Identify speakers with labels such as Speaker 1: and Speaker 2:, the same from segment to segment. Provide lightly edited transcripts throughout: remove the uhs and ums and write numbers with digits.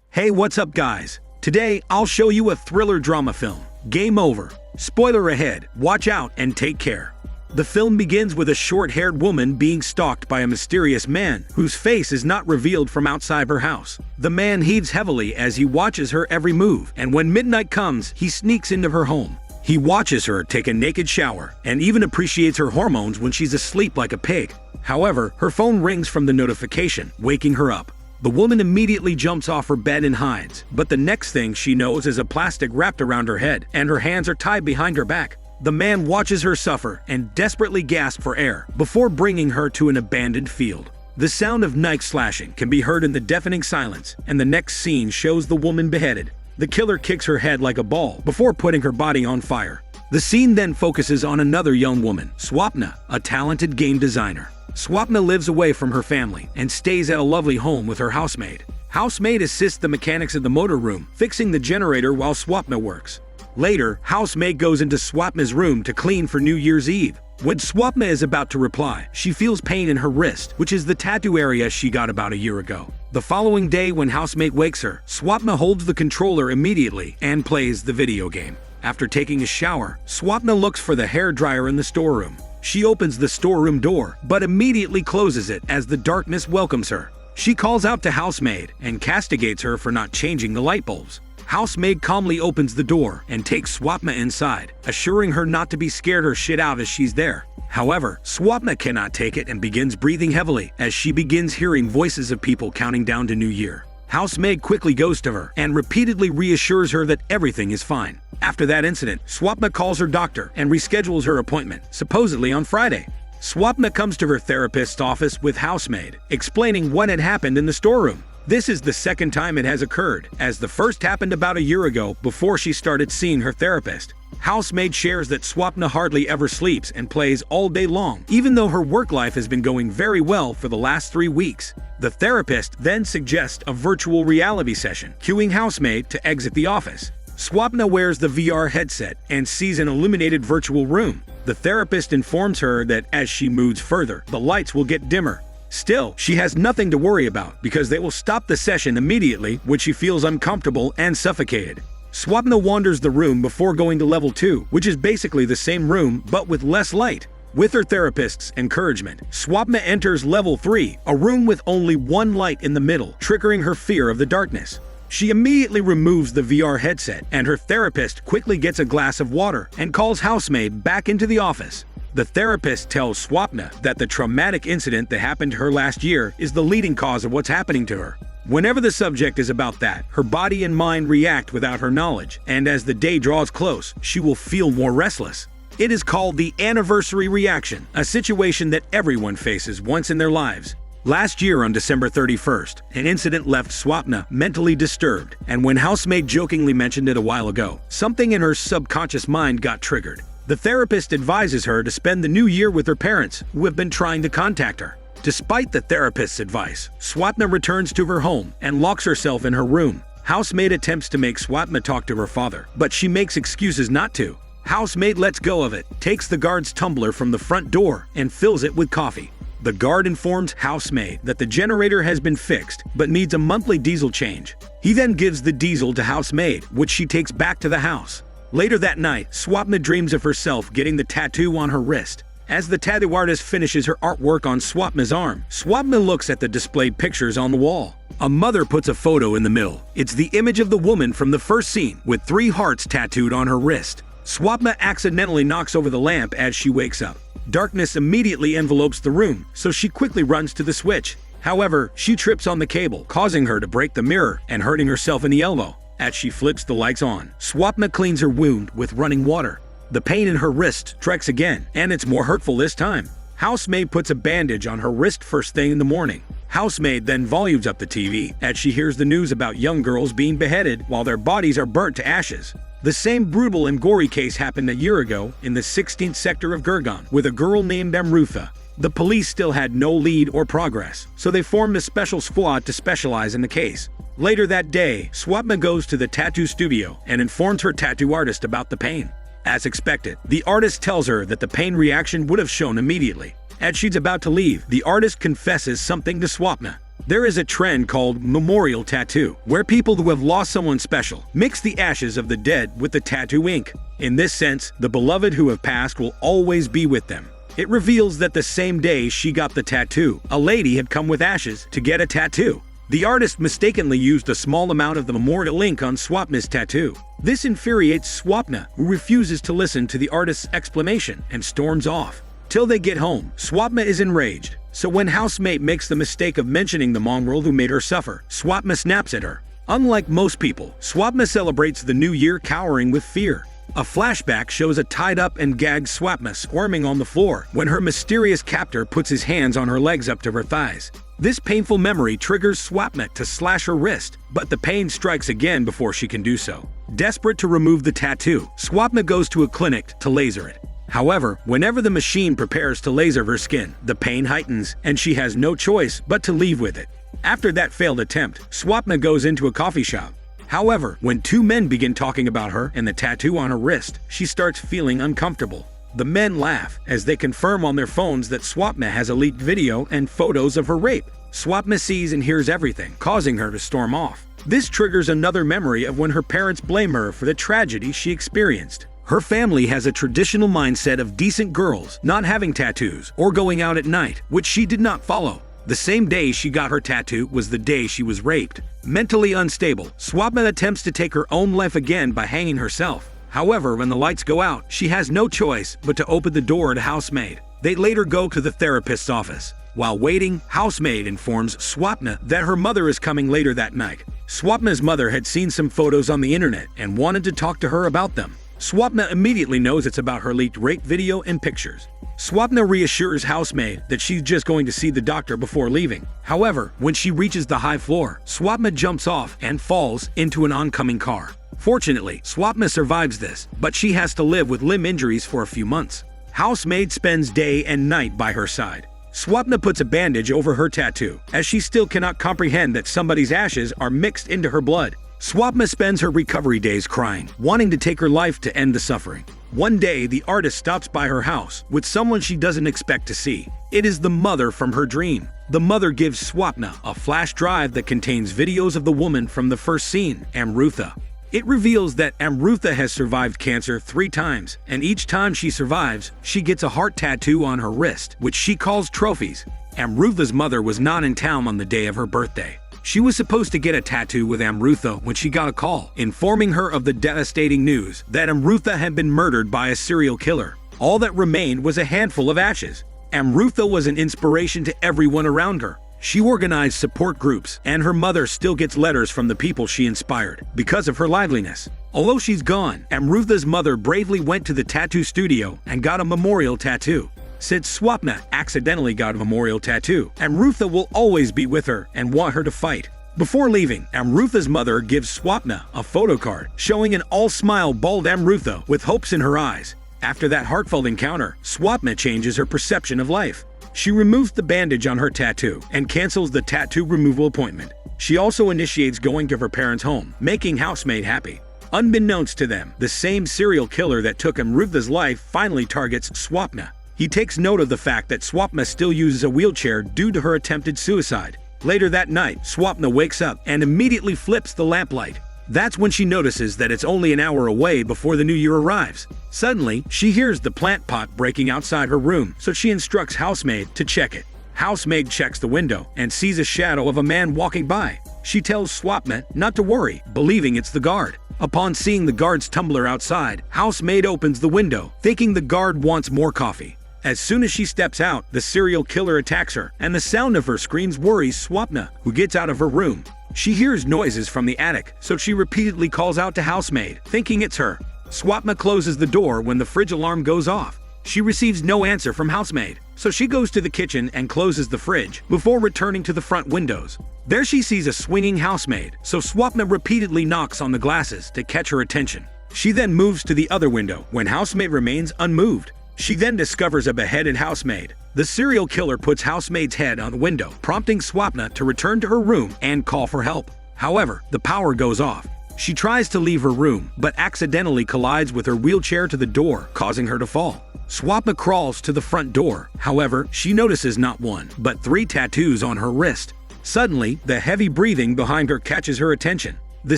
Speaker 1: Hey, what's up guys? Today, I'll show you a thriller drama film. Game over. Spoiler ahead, watch out and take care. The film begins with a short-haired woman being stalked by a mysterious man whose face is not revealed from outside her house. The man heaves heavily as he watches her every move, and when midnight comes, he sneaks into her home. He watches her take a naked shower and even appreciates her hormones when she's asleep like a pig. However, her phone rings from the notification, waking her up. The woman immediately jumps off her bed and hides, but the next thing she knows is a plastic wrapped around her head and her hands are tied behind her back. The man watches her suffer and desperately gasps for air before bringing her to an abandoned field. The sound of knife slashing can be heard in the deafening silence, and the next scene shows the woman beheaded. The killer kicks her head like a ball before putting her body on fire. The scene then focuses on another young woman, Swapna, a talented game designer. Swapna lives away from her family and stays at a lovely home with her housemaid. Housemaid assists the mechanics in the motor room, fixing the generator while Swapna works. Later, housemaid goes into Swapna's room to clean for New Year's Eve. When Swapna is about to reply, she feels pain in her wrist, which is the tattoo area she got about a year ago. The following day when housemaid wakes her, Swapna holds the controller immediately and plays the video game. After taking a shower, Swapna looks for the hairdryer in the storeroom. She opens the storeroom door, but immediately closes it as the darkness welcomes her. She calls out to housemaid and castigates her for not changing the light bulbs. Housemaid calmly opens the door and takes Swapna inside, assuring her not to be scared her shit out as she's there. However, Swapna cannot take it and begins breathing heavily as she begins hearing voices of people counting down to New Year. Housemaid quickly goes to her and repeatedly reassures her that everything is fine. After that incident, Swapna calls her doctor and reschedules her appointment, supposedly on Friday. Swapna comes to her therapist's office with housemaid, explaining what had happened in the storeroom. This is the second time it has occurred, as the first happened about a year ago before she started seeing her therapist. Housemaid shares that Swapna hardly ever sleeps and plays all day long, even though her work life has been going very well for the last 3 weeks. The therapist then suggests a virtual reality session, cueing housemaid to exit the office. Swapna wears the VR headset and sees an illuminated virtual room. The therapist informs her that as she moves further, the lights will get dimmer. Still, she has nothing to worry about because they will stop the session immediately when she feels uncomfortable and suffocated. Swapna wanders the room before going to level 2, which is basically the same room but with less light. With her therapist's encouragement, Swapna enters level 3, a room with only one light in the middle, triggering her fear of the darkness. She immediately removes the VR headset, and her therapist quickly gets a glass of water and calls housemaid back into the office. The therapist tells Swapna that the traumatic incident that happened to her last year is the leading cause of what's happening to her. Whenever the subject is about that, her body and mind react without her knowledge, and as the day draws close, she will feel more restless. It is called the anniversary reaction, a situation that everyone faces once in their lives. Last year on December 31st, an incident left Swapna mentally disturbed, and when housemaid jokingly mentioned it a while ago, something in her subconscious mind got triggered. The therapist advises her to spend the new year with her parents, who have been trying to contact her. Despite the therapist's advice, Swapna returns to her home and locks herself in her room. Housemaid attempts to make Swapna talk to her father, but she makes excuses not to. Housemaid lets go of it, takes the guard's tumbler from the front door, and fills it with coffee. The guard informs housemaid that the generator has been fixed, but needs a monthly diesel change. He then gives the diesel to housemaid, which she takes back to the house. Later that night, Swapna dreams of herself getting the tattoo on her wrist. As the tattoo artist finishes her artwork on Swapna's arm, Swapna looks at the displayed pictures on the wall. A mother puts a photo in the middle. It's the image of the woman from the first scene, with 3 hearts tattooed on her wrist. Swapna accidentally knocks over the lamp as she wakes up. Darkness immediately envelopes the room, so she quickly runs to the switch. However, she trips on the cable, causing her to break the mirror and hurting herself in the elbow. As she flips the lights on, Swapna cleans her wound with running water. The pain in her wrist strikes again, and it's more hurtful this time. Housemaid puts a bandage on her wrist first thing in the morning. Housemaid then volumes up the TV as she hears the news about young girls being beheaded while their bodies are burnt to ashes. The same brutal and gory case happened a year ago in the 16th sector of Gurgaon with a girl named Amrutha. The police still had no lead or progress, so they formed a special squad to specialize in the case. Later that day, Swapna goes to the tattoo studio and informs her tattoo artist about the pain. As expected, the artist tells her that the pain reaction would have shown immediately. As she's about to leave, the artist confesses something to Swapna. There is a trend called memorial tattoo, where people who have lost someone special mix the ashes of the dead with the tattoo ink. In this sense, the beloved who have passed will always be with them. It reveals that the same day she got the tattoo, a lady had come with ashes to get a tattoo. The artist mistakenly used a small amount of the memorial ink on Swapna's tattoo. This infuriates Swapna, who refuses to listen to the artist's explanation and storms off. Till they get home, Swapna is enraged. So when housemate makes the mistake of mentioning the mongrel who made her suffer, Swapna snaps at her. Unlike most people, Swapna celebrates the new year cowering with fear. A flashback shows a tied-up and gagged Swapna squirming on the floor when her mysterious captor puts his hands on her legs up to her thighs. This painful memory triggers Swapna to slash her wrist, but the pain strikes again before she can do so. Desperate to remove the tattoo, Swapna goes to a clinic to laser it. However, whenever the machine prepares to laser her skin, the pain heightens and she has no choice but to leave with it. After that failed attempt, Swapna goes into a coffee shop. However, when two men begin talking about her and the tattoo on her wrist, she starts feeling uncomfortable. The men laugh as they confirm on their phones that Swapna has a leaked video and photos of her rape. Swapna sees and hears everything, causing her to storm off. This triggers another memory of when her parents blame her for the tragedy she experienced. Her family has a traditional mindset of decent girls not having tattoos or going out at night, which she did not follow. The same day she got her tattoo was the day she was raped. Mentally unstable, Swapna attempts to take her own life again by hanging herself. However, when the lights go out, she has no choice but to open the door to housemaid. They later go to the therapist's office. While waiting, housemaid informs Swapna that her mother is coming later that night. Swapna's mother had seen some photos on the internet and wanted to talk to her about them. Swapna immediately knows it's about her leaked rape video and pictures. Swapna reassures housemaid that she's just going to see the doctor before leaving. However, when she reaches the high floor, Swapna jumps off and falls into an oncoming car. Fortunately, Swapna survives this, but she has to live with limb injuries for a few months. Housemaid spends day and night by her side. Swapna puts a bandage over her tattoo, as she still cannot comprehend that somebody's ashes are mixed into her blood. Swapna spends her recovery days crying, wanting to take her life to end the suffering. One day, the artist stops by her house with someone she doesn't expect to see. It is the mother from her dream. The mother gives Swapna a flash drive that contains videos of the woman from the first scene, Amrutha. It reveals that Amrutha has survived cancer 3 times, and each time she survives, she gets a heart tattoo on her wrist, which she calls trophies. Amrutha's mother was not in town on the day of her birthday. She was supposed to get a tattoo with Amrutha when she got a call, informing her of the devastating news that Amrutha had been murdered by a serial killer. All that remained was a handful of ashes. Amrutha was an inspiration to everyone around her. She organized support groups, and her mother still gets letters from the people she inspired because of her liveliness. Although she's gone, Amrutha's mother bravely went to the tattoo studio and got a memorial tattoo. Since Swapna accidentally got a memorial tattoo, Amrutha will always be with her and want her to fight. Before leaving, Amrutha's mother gives Swapna a photo card showing an all-smile bald Amrutha with hopes in her eyes. After that heartfelt encounter, Swapna changes her perception of life. She removes the bandage on her tattoo and cancels the tattoo removal appointment. She also initiates going to her parents' home, making housemaid happy. Unbeknownst to them, the same serial killer that took Amrutha's life finally targets Swapna. He takes note of the fact that Swapna still uses a wheelchair due to her attempted suicide. Later that night, Swapna wakes up and immediately flips the lamplight. That's when she notices that it's only an hour away before the new year arrives. Suddenly, she hears the plant pot breaking outside her room, so she instructs housemaid to check it. Housemaid checks the window and sees a shadow of a man walking by. She tells Swapna not to worry, believing it's the guard. Upon seeing the guard's tumbler outside, housemaid opens the window, thinking the guard wants more coffee. As soon as she steps out, the serial killer attacks her, and the sound of her screams worries Swapna, who gets out of her room. She hears noises from the attic, so she repeatedly calls out to housemaid, thinking it's her. Swapna closes the door when the fridge alarm goes off. She receives no answer from housemaid, so she goes to the kitchen and closes the fridge before returning to the front windows. There she sees a swinging housemaid, so Swapna repeatedly knocks on the glasses to catch her attention. She then moves to the other window when housemaid remains unmoved. She then discovers a beheaded housemaid. The serial killer puts housemaid's head on the window, prompting Swapna to return to her room and call for help. However, the power goes off. She tries to leave her room, but accidentally collides with her wheelchair to the door, causing her to fall. Swapna crawls to the front door. However, she notices not one, but 3 tattoos on her wrist. Suddenly, the heavy breathing behind her catches her attention. The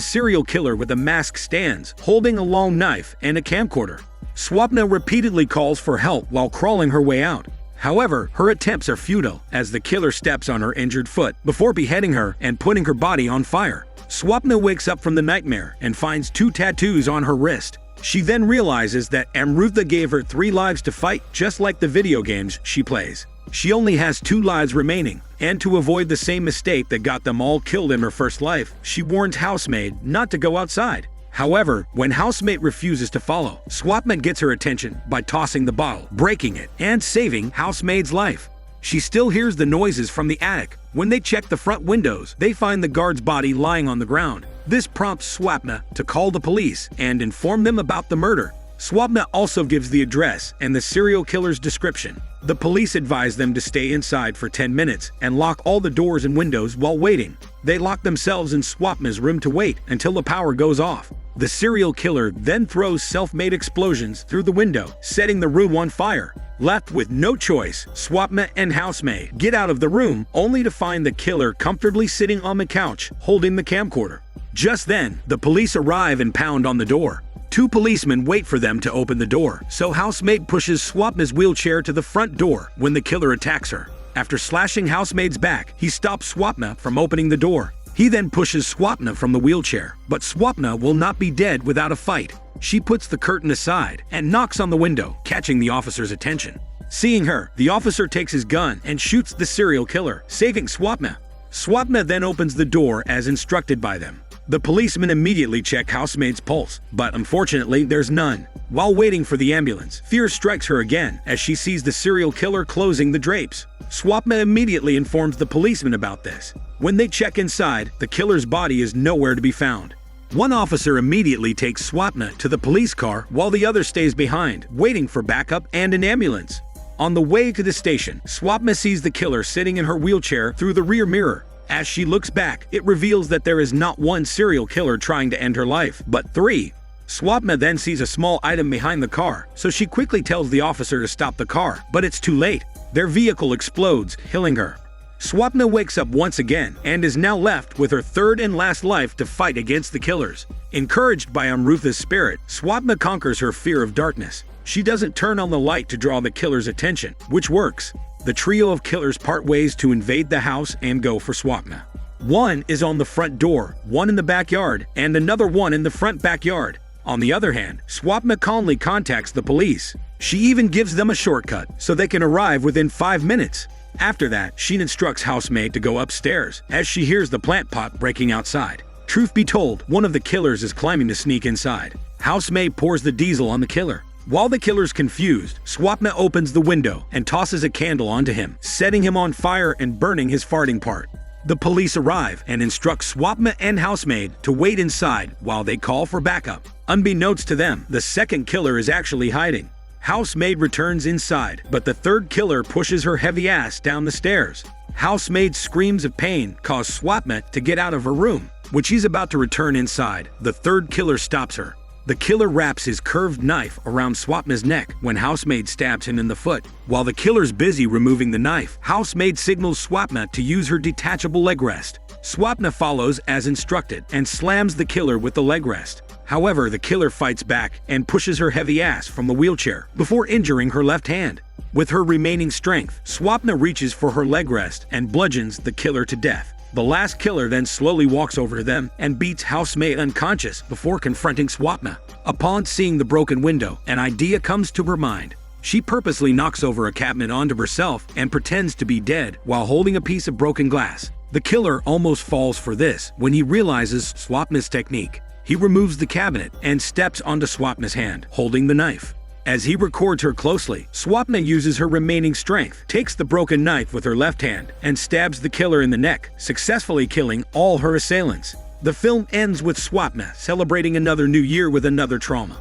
Speaker 1: serial killer with a mask stands, holding a long knife and a camcorder. Swapna repeatedly calls for help while crawling her way out. However, her attempts are futile as the killer steps on her injured foot before beheading her and putting her body on fire. Swapna wakes up from the nightmare and finds 2 tattoos on her wrist. She then realizes that Amrutha gave her 3 lives to fight, just like the video games she plays. She only has 2 lives remaining, and to avoid the same mistake that got them all killed in her first life, she warns Housemaid not to go outside. However, when Housemaid refuses to follow, Swapna gets her attention by tossing the bottle, breaking it, and saving Housemaid's life. She still hears the noises from the attic. When they check the front windows, they find the guard's body lying on the ground. This prompts Swapna to call the police and inform them about the murder. Swapna also gives the address and the serial killer's description. The police advise them to stay inside for 10 minutes and lock all the doors and windows while waiting. They lock themselves in Swapna's room to wait until the power goes off. The serial killer then throws self-made explosions through the window, setting the room on fire. Left with no choice, Swapna and Housemaid get out of the room only to find the killer comfortably sitting on the couch holding the camcorder. Just then, the police arrive and pound on the door. 2 policemen wait for them to open the door, so Housemaid pushes Swapna's wheelchair to the front door when the killer attacks her. After slashing Housemaid's back, he stops Swapna from opening the door. He then pushes Swapna from the wheelchair, but Swapna will not be dead without a fight. She puts the curtain aside and knocks on the window, catching the officer's attention. Seeing her, the officer takes his gun and shoots the serial killer, saving Swapna. Swapna then opens the door as instructed by them. The policemen immediately check Housemaid's pulse, but unfortunately there's none. While waiting for the ambulance, fear strikes her again as she sees the serial killer closing the drapes. Swapna immediately informs the policemen about this. When they check inside, the killer's body is nowhere to be found. One officer immediately takes Swapna to the police car while the other stays behind, waiting for backup and an ambulance. On the way to the station, Swapna sees the killer sitting in her wheelchair through the rear mirror. As she looks back, it reveals that there is not one serial killer trying to end her life, but 3. Swapna then sees a small item behind the car, so she quickly tells the officer to stop the car, but it's too late. Their vehicle explodes, killing her. Swapna wakes up once again and is now left with her 3rd and last life to fight against the killers. Encouraged by Amrutha's spirit, Swapna conquers her fear of darkness. She doesn't turn on the light to draw the killer's attention, which works. The trio of killers part ways to invade the house and go for Swapna. One is on the front door, one in the backyard, and another one in the front backyard. On the other hand, Swapna calmly contacts the police. She even gives them a shortcut so they can arrive within 5 minutes. After that, she instructs Housemaid to go upstairs as she hears the plant pot breaking outside. Truth be told, one of the killers is climbing to sneak inside. Housemaid pours the diesel on the killer. While the killer's confused, Swapna opens the window and tosses a candle onto him, setting him on fire and burning his farting part. The police arrive and instruct Swapna and Housemaid to wait inside while they call for backup. Unbeknownst to them, the second killer is actually hiding. Housemaid returns inside, but the 3rd killer pushes her heavy ass down the stairs. Housemaid's screams of pain cause Swapna to get out of her room. When she's about to return inside, the 3rd killer stops her. The killer wraps his curved knife around Swapna's neck when Housemaid stabs him in the foot. While the killer's busy removing the knife, Housemaid signals Swapna to use her detachable leg rest. Swapna follows as instructed and slams the killer with the leg rest. However, the killer fights back and pushes her heavy ass from the wheelchair before injuring her left hand. With her remaining strength, Swapna reaches for her leg rest and bludgeons the killer to death. The last killer then slowly walks over to them and beats Housemaid unconscious before confronting Swapna. Upon seeing the broken window, an idea comes to her mind. She purposely knocks over a cabinet onto herself and pretends to be dead while holding a piece of broken glass. The killer almost falls for this when he realizes Swapna's technique. He removes the cabinet and steps onto Swapna's hand, holding the knife. As he records her closely, Swapna uses her remaining strength, takes the broken knife with her left hand, and stabs the killer in the neck, successfully killing all her assailants. The film ends with Swapna celebrating another new year with another trauma.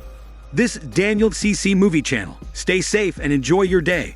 Speaker 1: This is Daniel CC Movie Channel. Stay safe and enjoy your day.